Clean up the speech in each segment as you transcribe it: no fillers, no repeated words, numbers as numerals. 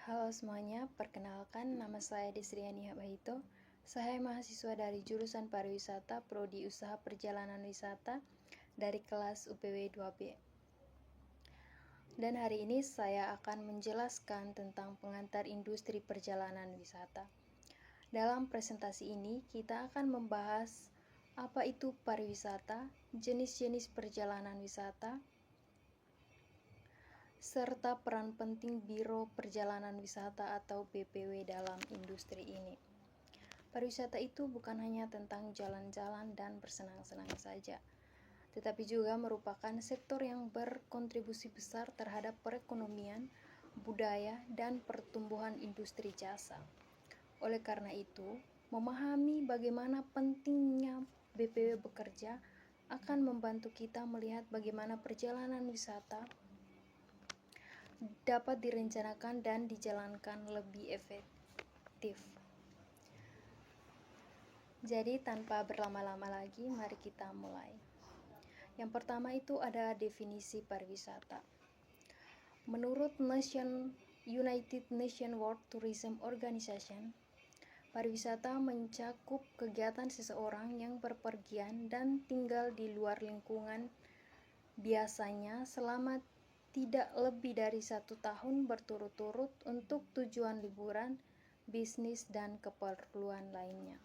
Halo semuanya, perkenalkan nama saya Desriani Habahito. Saya mahasiswa dari jurusan Pariwisata Prodi Usaha Perjalanan Wisata dari kelas UPW 2B. Dan hari ini saya akan menjelaskan tentang pengantar industri perjalanan wisata. Dalam presentasi ini, kita akan membahas apa itu pariwisata, jenis-jenis perjalanan wisata, serta peran penting Biro Perjalanan Wisata atau BPW dalam industri ini. Pariwisata itu bukan hanya tentang jalan-jalan dan bersenang-senang saja, tetapi juga merupakan sektor yang berkontribusi besar terhadap perekonomian, budaya, dan pertumbuhan industri jasa. Oleh karena itu, memahami bagaimana pentingnya BPW bekerja akan membantu kita melihat bagaimana perjalanan wisata dapat direncanakan dan dijalankan lebih efektif. Jadi tanpa berlama-lama lagi, mari kita mulai. Yang pertama itu ada definisi pariwisata. Menurut United Nations World Tourism Organization, pariwisata mencakup kegiatan seseorang yang berpergian dan tinggal di luar lingkungan biasanya selama tidak lebih dari 1 tahun berturut-turut untuk tujuan liburan, bisnis, dan keperluan lainnya.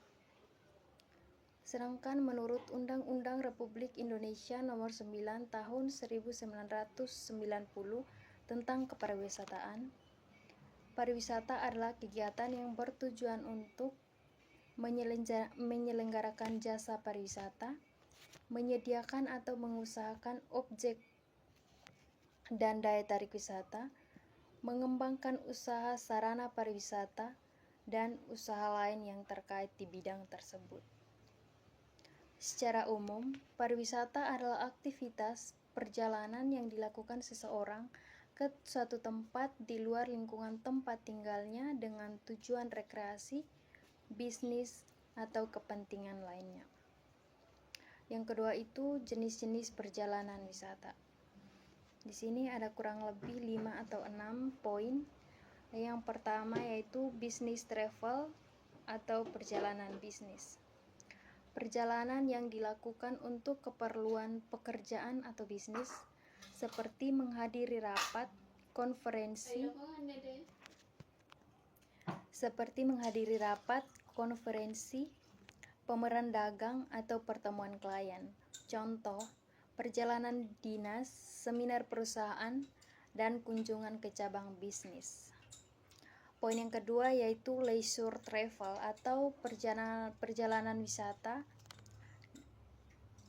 Sedangkan menurut Undang-Undang Republik Indonesia Nomor 9 Tahun 1990 tentang Kepariwisataan, pariwisata adalah kegiatan yang bertujuan untuk menyelenggarakan jasa pariwisata, menyediakan atau mengusahakan objek dan daya tarik wisata, mengembangkan usaha sarana pariwisata, dan usaha lain yang terkait di bidang tersebut. Secara umum, pariwisata adalah aktivitas perjalanan yang dilakukan seseorang ke suatu tempat di luar lingkungan tempat tinggalnya dengan tujuan rekreasi, bisnis, atau kepentingan lainnya. Yang kedua itu jenis-jenis perjalanan wisata. Di sini ada kurang lebih 5 atau 6 poin. Yang pertama yaitu business travel atau perjalanan bisnis. Perjalanan yang dilakukan untuk keperluan pekerjaan atau bisnis, seperti menghadiri rapat, konferensi, pameran dagang, atau pertemuan klien. Contoh, perjalanan dinas, seminar perusahaan, dan kunjungan ke cabang bisnis. Poin yang kedua yaitu leisure travel atau perjalanan wisata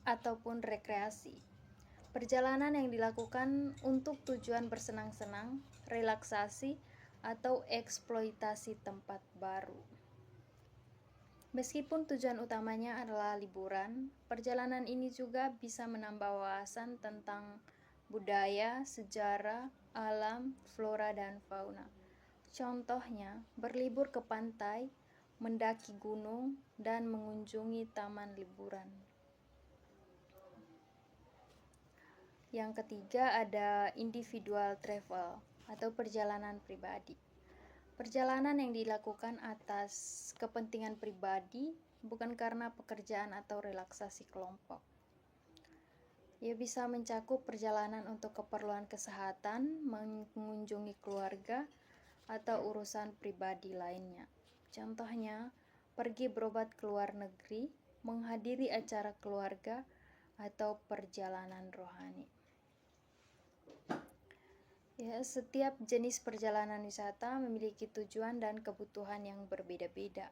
ataupun rekreasi. Perjalanan yang dilakukan untuk tujuan bersenang-senang, relaksasi, atau eksploitasi tempat baru. Meskipun tujuan utamanya adalah liburan, perjalanan ini juga bisa menambah wawasan tentang budaya, sejarah, alam, flora, dan fauna. Contohnya, berlibur ke pantai, mendaki gunung, dan mengunjungi taman liburan. Yang ketiga ada individual travel atau perjalanan pribadi. Perjalanan yang dilakukan atas kepentingan pribadi, bukan karena pekerjaan atau relaksasi kelompok. Ia bisa mencakup perjalanan untuk keperluan kesehatan, mengunjungi keluarga, atau urusan pribadi lainnya. Contohnya, pergi berobat ke luar negeri, menghadiri acara keluarga, atau perjalanan rohani. Setiap jenis perjalanan wisata memiliki tujuan dan kebutuhan yang berbeda-beda,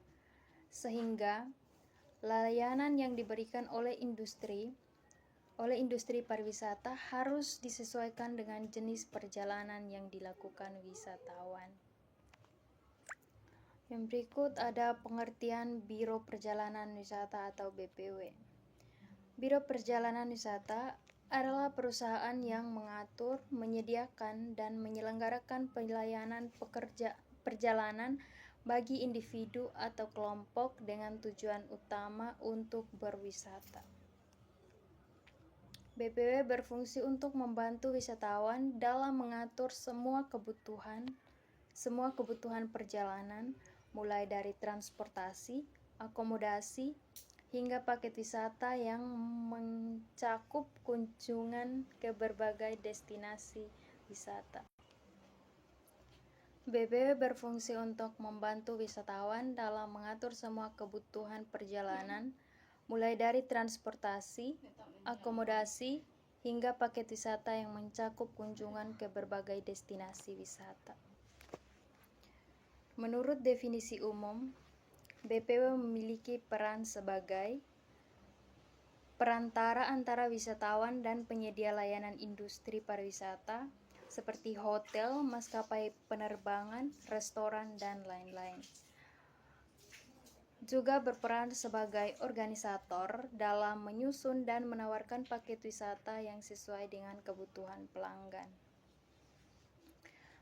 sehingga layanan yang diberikan oleh industri pariwisata harus disesuaikan dengan jenis perjalanan yang dilakukan wisatawan. Yang berikut ada pengertian Biro Perjalanan Wisata atau BPW. Biro Perjalanan Wisata adalah perusahaan yang mengatur, menyediakan, dan menyelenggarakan pelayanan perjalanan bagi individu atau kelompok dengan tujuan utama untuk berwisata. BPW berfungsi untuk membantu wisatawan dalam mengatur semua kebutuhan semua kebutuhan perjalanan, mulai dari transportasi, akomodasi, hingga paket wisata yang mencakup kunjungan ke berbagai destinasi wisata. BPW berfungsi untuk membantu wisatawan dalam mengatur semua kebutuhan perjalanan, mulai dari transportasi, akomodasi, hingga paket wisata yang mencakup kunjungan ke berbagai destinasi wisata. Menurut definisi umum, BPW memiliki peran sebagai perantara antara wisatawan dan penyedia layanan industri pariwisata seperti hotel, maskapai penerbangan, restoran, dan lain-lain. Juga berperan sebagai organisator dalam menyusun dan menawarkan paket wisata yang sesuai dengan kebutuhan pelanggan.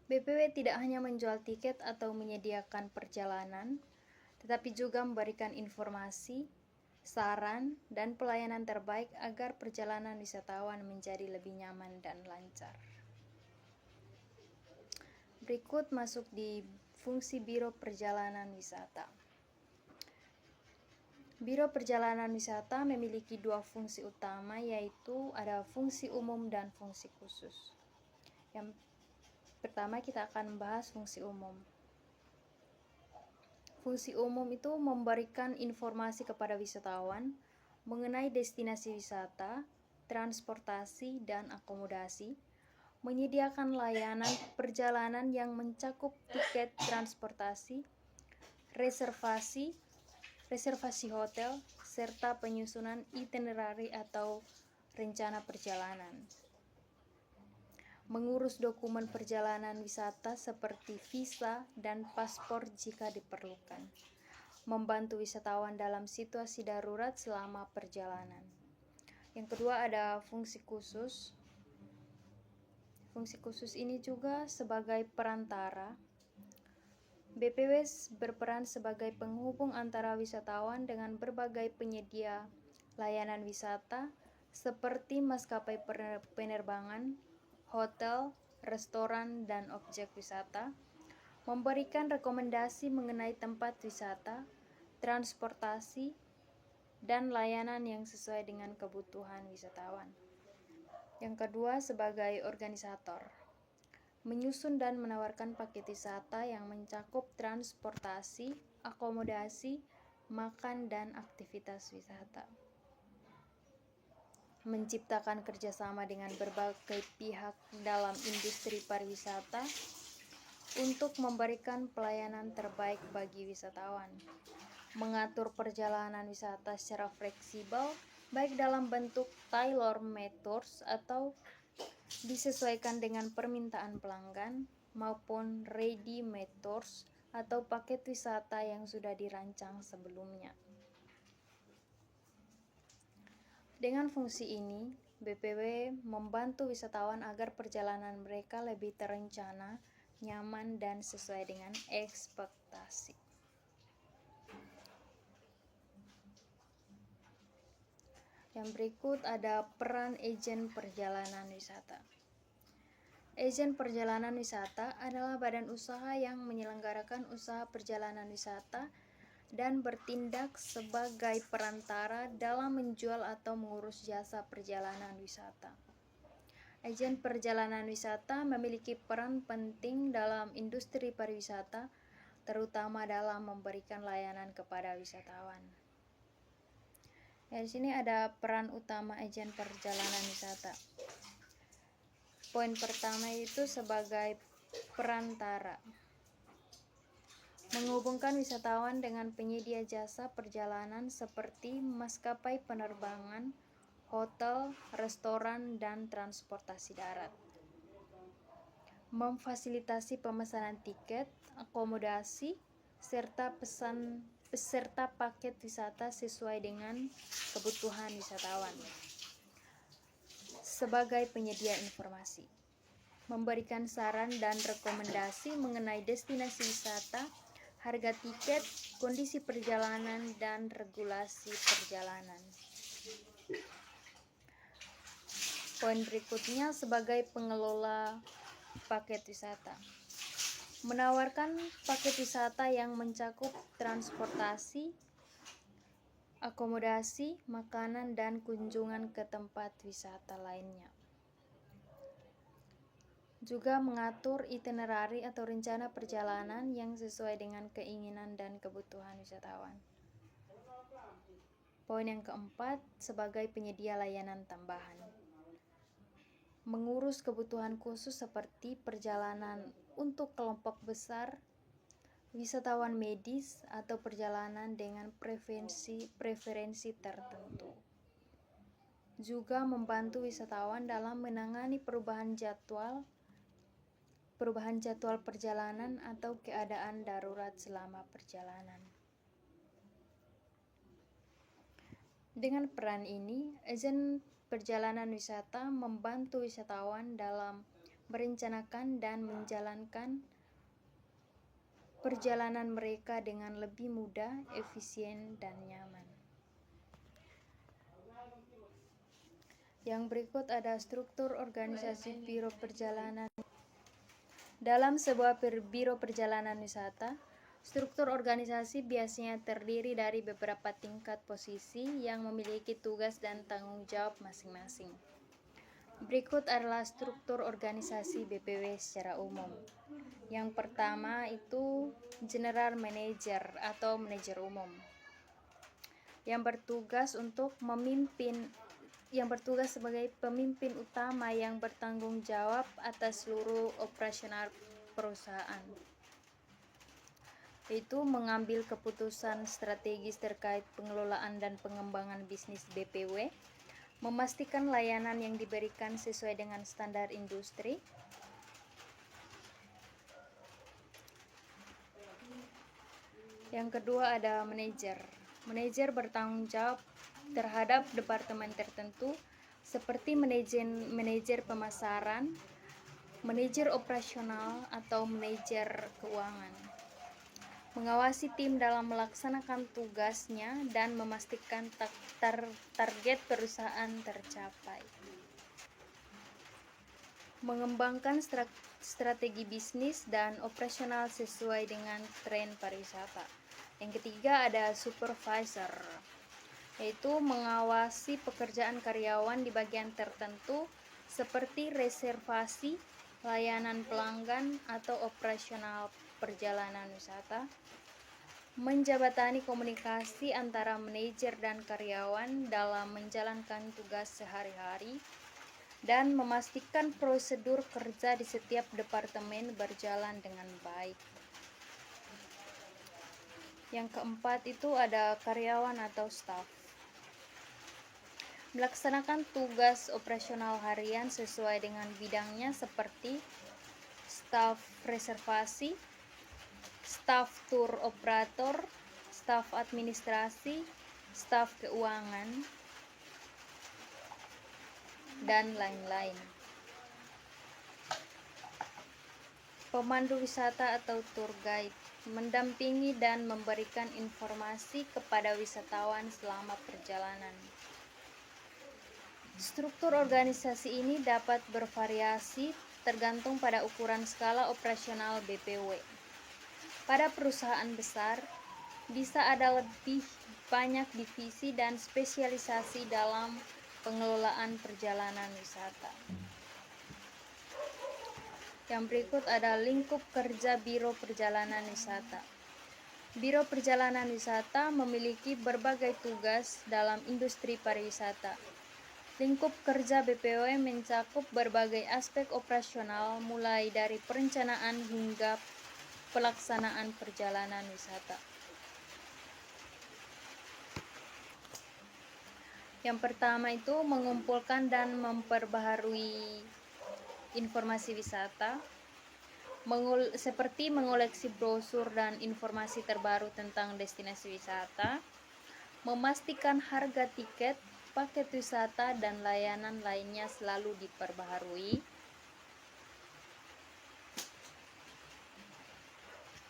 BPW tidak hanya menjual tiket atau menyediakan perjalanan, tetapi juga memberikan informasi, saran, dan pelayanan terbaik agar perjalanan wisatawan menjadi lebih nyaman dan lancar. Berikut masuk di fungsi Biro Perjalanan Wisata. Biro Perjalanan Wisata memiliki dua fungsi utama, yaitu ada fungsi umum dan fungsi khusus. Yang pertama kita akan membahas fungsi umum. Fungsi umum itu memberikan informasi kepada wisatawan mengenai destinasi wisata, transportasi, dan akomodasi, menyediakan layanan perjalanan yang mencakup tiket transportasi, reservasi hotel, serta penyusunan itinerary atau rencana perjalanan. Mengurus dokumen perjalanan wisata seperti visa dan paspor jika diperlukan. Membantu wisatawan dalam situasi darurat selama perjalanan. Yang kedua ada fungsi khusus. Fungsi khusus ini juga sebagai perantara. BPW berperan sebagai penghubung antara wisatawan dengan berbagai penyedia layanan wisata seperti maskapai penerbangan, hotel, restoran, dan objek wisata, memberikan rekomendasi mengenai tempat wisata, transportasi, dan layanan yang sesuai dengan kebutuhan wisatawan. Yang kedua, sebagai organisator, menyusun dan menawarkan paket wisata yang mencakup transportasi, akomodasi, makan, dan aktivitas wisata. Menciptakan kerjasama dengan berbagai pihak dalam industri pariwisata untuk memberikan pelayanan terbaik bagi wisatawan. Mengatur perjalanan wisata secara fleksibel, baik dalam bentuk tailor-made tours atau disesuaikan dengan permintaan pelanggan, maupun ready-made tours atau paket wisata yang sudah dirancang sebelumnya. Dengan fungsi ini, BPW membantu wisatawan agar perjalanan mereka lebih terencana, nyaman, dan sesuai dengan ekspektasi. Yang berikut ada peran agen perjalanan wisata. Agen perjalanan wisata adalah badan usaha yang menyelenggarakan usaha perjalanan wisata dan bertindak sebagai perantara dalam menjual atau mengurus jasa perjalanan wisata. Agen perjalanan wisata memiliki peran penting dalam industri pariwisata, terutama dalam memberikan layanan kepada wisatawan. Di sini ada peran utama agen perjalanan wisata. Poin pertama itu sebagai perantara. Menghubungkan wisatawan dengan penyedia jasa perjalanan seperti maskapai penerbangan, hotel, restoran, dan transportasi darat. Memfasilitasi pemesanan tiket, akomodasi, serta peserta paket wisata sesuai dengan kebutuhan wisatawan. Sebagai penyedia informasi, memberikan saran dan rekomendasi mengenai destinasi wisata, harga tiket, kondisi perjalanan, dan regulasi perjalanan. Poin berikutnya sebagai pengelola paket wisata. menawarkan paket wisata yang mencakup transportasi, akomodasi, makanan, dan kunjungan ke tempat wisata lainnya. Juga mengatur itinerari atau rencana perjalanan yang sesuai dengan keinginan dan kebutuhan wisatawan. Poin yang keempat, sebagai penyedia layanan tambahan. Mengurus kebutuhan khusus seperti perjalanan untuk kelompok besar, wisatawan medis, atau perjalanan dengan preferensi tertentu. Juga membantu wisatawan dalam menangani perubahan jadwal perjalanan atau keadaan darurat selama perjalanan. Dengan peran ini, agen perjalanan wisata membantu wisatawan dalam merencanakan dan menjalankan perjalanan mereka dengan lebih mudah, efisien, dan nyaman. Yang berikut ada struktur organisasi biro perjalanan. Dalam sebuah biro perjalanan wisata, struktur organisasi biasanya terdiri dari beberapa tingkat posisi yang memiliki tugas dan tanggung jawab masing-masing. Berikut adalah struktur organisasi BPW secara umum. Yang pertama itu General Manager atau manajer umum, yang bertugas sebagai pemimpin utama yang bertanggung jawab atas seluruh operasional perusahaan. Itu mengambil keputusan strategis terkait pengelolaan dan pengembangan bisnis BPW, memastikan layanan yang diberikan sesuai dengan standar industri, yang kedua ada manajer. Manajer bertanggung jawab terhadap departemen tertentu seperti manajer pemasaran, manajer operasional, atau manajer keuangan. Mengawasi tim dalam melaksanakan tugasnya dan memastikan target perusahaan tercapai. Mengembangkan strategi bisnis dan operasional sesuai dengan tren pariwisata. Yang ketiga ada supervisor, yaitu mengawasi pekerjaan karyawan di bagian tertentu seperti reservasi, layanan pelanggan, atau operasional perjalanan wisata. Menjabatani komunikasi antara manajer dan karyawan dalam menjalankan tugas sehari-hari, dan memastikan prosedur kerja di setiap departemen berjalan dengan baik. Yang keempat itu ada karyawan atau staff. Melaksanakan tugas operasional harian sesuai dengan bidangnya seperti staf reservasi, staf tour operator, staf administrasi, staf keuangan, dan lain-lain. Pemandu wisata atau tour guide mendampingi dan memberikan informasi kepada wisatawan selama perjalanan. Struktur organisasi ini dapat bervariasi tergantung pada ukuran skala operasional BPW. Pada perusahaan besar, bisa ada lebih banyak divisi dan spesialisasi dalam pengelolaan perjalanan wisata. Yang berikut ada lingkup kerja Biro Perjalanan Wisata. Biro Perjalanan Wisata memiliki berbagai tugas dalam industri pariwisata. Lingkup kerja BPW mencakup berbagai aspek operasional mulai dari perencanaan hingga pelaksanaan perjalanan wisata. Yang pertama itu mengumpulkan dan memperbaharui informasi wisata, seperti mengoleksi brosur dan informasi terbaru tentang destinasi wisata, memastikan harga tiket, paket wisata, dan layanan lainnya selalu diperbaharui.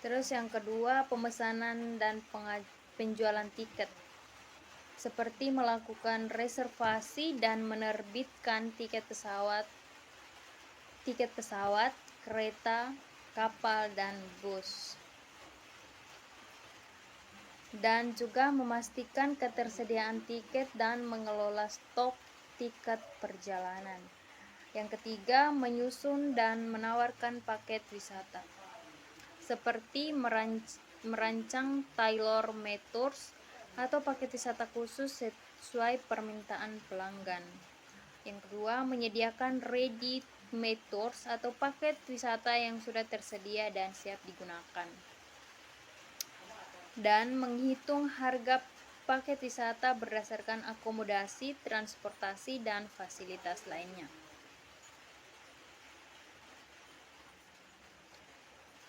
Terus yang kedua, pemesanan dan penjualan tiket, seperti melakukan reservasi dan menerbitkan tiket pesawat, kereta, kapal, dan bus. Dan juga memastikan ketersediaan tiket dan mengelola stok tiket perjalanan. Yang ketiga, menyusun dan menawarkan paket wisata, seperti merancang tailor-made tours atau paket wisata khusus sesuai permintaan pelanggan. Yang kedua, menyediakan ready-made tours atau paket wisata yang sudah tersedia dan siap digunakan. Dan menghitung harga paket wisata berdasarkan akomodasi, transportasi, dan fasilitas lainnya.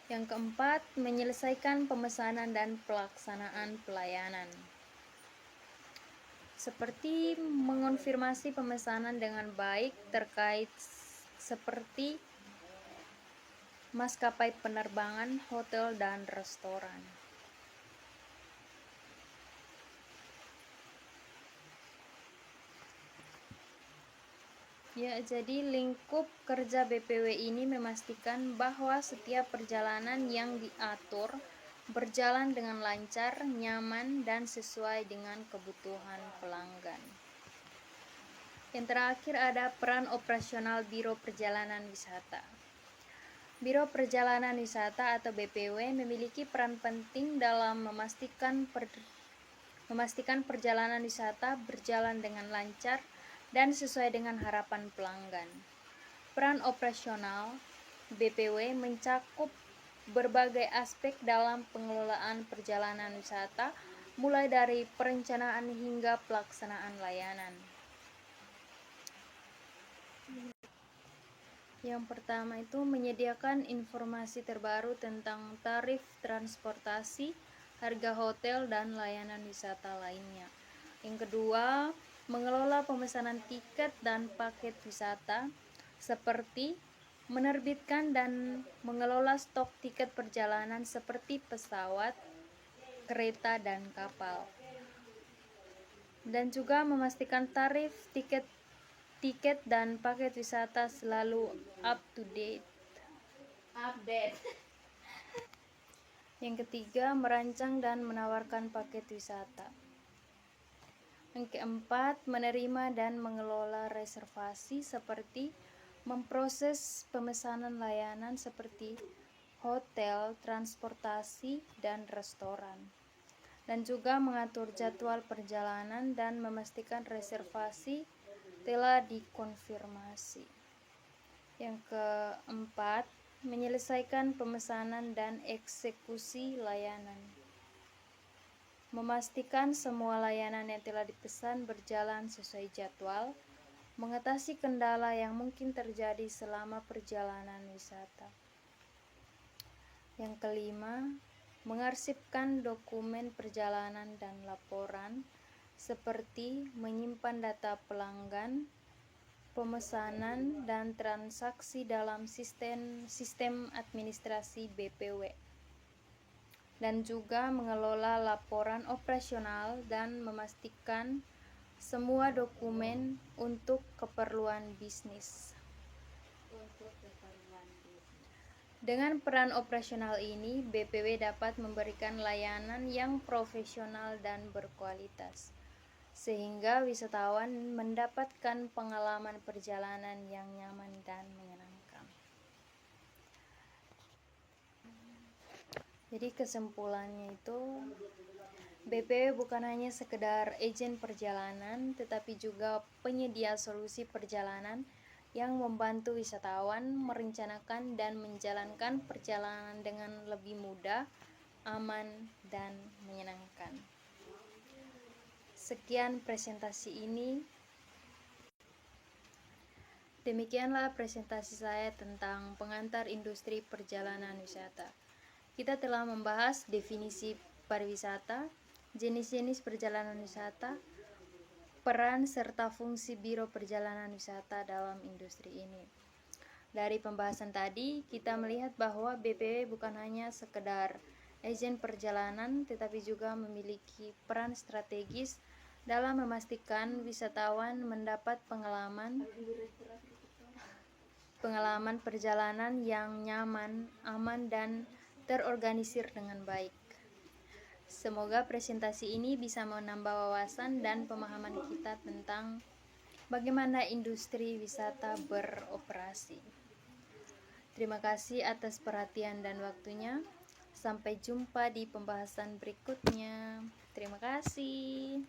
Yang keempat, menyelesaikan pemesanan dan pelaksanaan pelayanan, seperti mengonfirmasi pemesanan dengan baik terkait seperti maskapai penerbangan, hotel, dan restoran. Ya, jadi lingkup kerja BPW ini memastikan bahwa setiap perjalanan yang diatur berjalan dengan lancar, nyaman, dan sesuai dengan kebutuhan pelanggan. Yang terakhir ada peran operasional Biro Perjalanan Wisata. Biro Perjalanan Wisata atau BPW memiliki peran penting dalam memastikan perjalanan wisata berjalan dengan lancar dan sesuai dengan harapan pelanggan. Peran operasional BPW mencakup berbagai aspek dalam pengelolaan perjalanan wisata, mulai dari perencanaan hingga pelaksanaan layanan. Yang pertama itu menyediakan informasi terbaru tentang tarif transportasi, harga hotel, dan layanan wisata lainnya. Yang kedua, mengelola pemesanan tiket dan paket wisata, seperti menerbitkan dan mengelola stok tiket perjalanan seperti pesawat, kereta, dan kapal. Dan juga memastikan tarif tiket dan paket wisata selalu up to date. Yang ketiga, merancang dan menawarkan paket wisata. Yang keempat, menerima dan mengelola reservasi, seperti memproses pemesanan layanan seperti hotel, transportasi, dan restoran. Dan juga mengatur jadwal perjalanan dan memastikan reservasi telah dikonfirmasi. Yang keempat, menyelesaikan pemesanan dan eksekusi layanan. Memastikan semua layanan yang telah dipesan berjalan sesuai jadwal, mengatasi kendala yang mungkin terjadi selama perjalanan wisata. Yang kelima, mengarsipkan dokumen perjalanan dan laporan, seperti menyimpan data pelanggan, pemesanan, dan transaksi dalam sistem administrasi BPW. Dan juga mengelola laporan operasional dan memastikan semua dokumen untuk keperluan bisnis. Dengan peran operasional ini, BPW dapat memberikan layanan yang profesional dan berkualitas, sehingga wisatawan mendapatkan pengalaman perjalanan yang nyaman dan menyenangkan. Jadi kesimpulannya itu, BPW bukan hanya sekedar agen perjalanan, tetapi juga penyedia solusi perjalanan yang membantu wisatawan merencanakan dan menjalankan perjalanan dengan lebih mudah, aman, dan menyenangkan. Sekian presentasi ini. Demikianlah presentasi saya tentang pengantar industri perjalanan wisata. Kita telah membahas definisi pariwisata, jenis-jenis perjalanan wisata, peran serta fungsi Biro Perjalanan Wisata dalam industri ini. Dari pembahasan tadi, kita melihat bahwa BPW bukan hanya sekedar agen perjalanan, tetapi juga memiliki peran strategis dalam memastikan wisatawan mendapat pengalaman pengalaman perjalanan yang nyaman, aman, dan terorganisir dengan baik. Semoga presentasi ini bisa menambah wawasan dan pemahaman kita tentang bagaimana industri wisata beroperasi. Terima kasih atas perhatian dan waktunya. Sampai jumpa di pembahasan berikutnya. Terima kasih.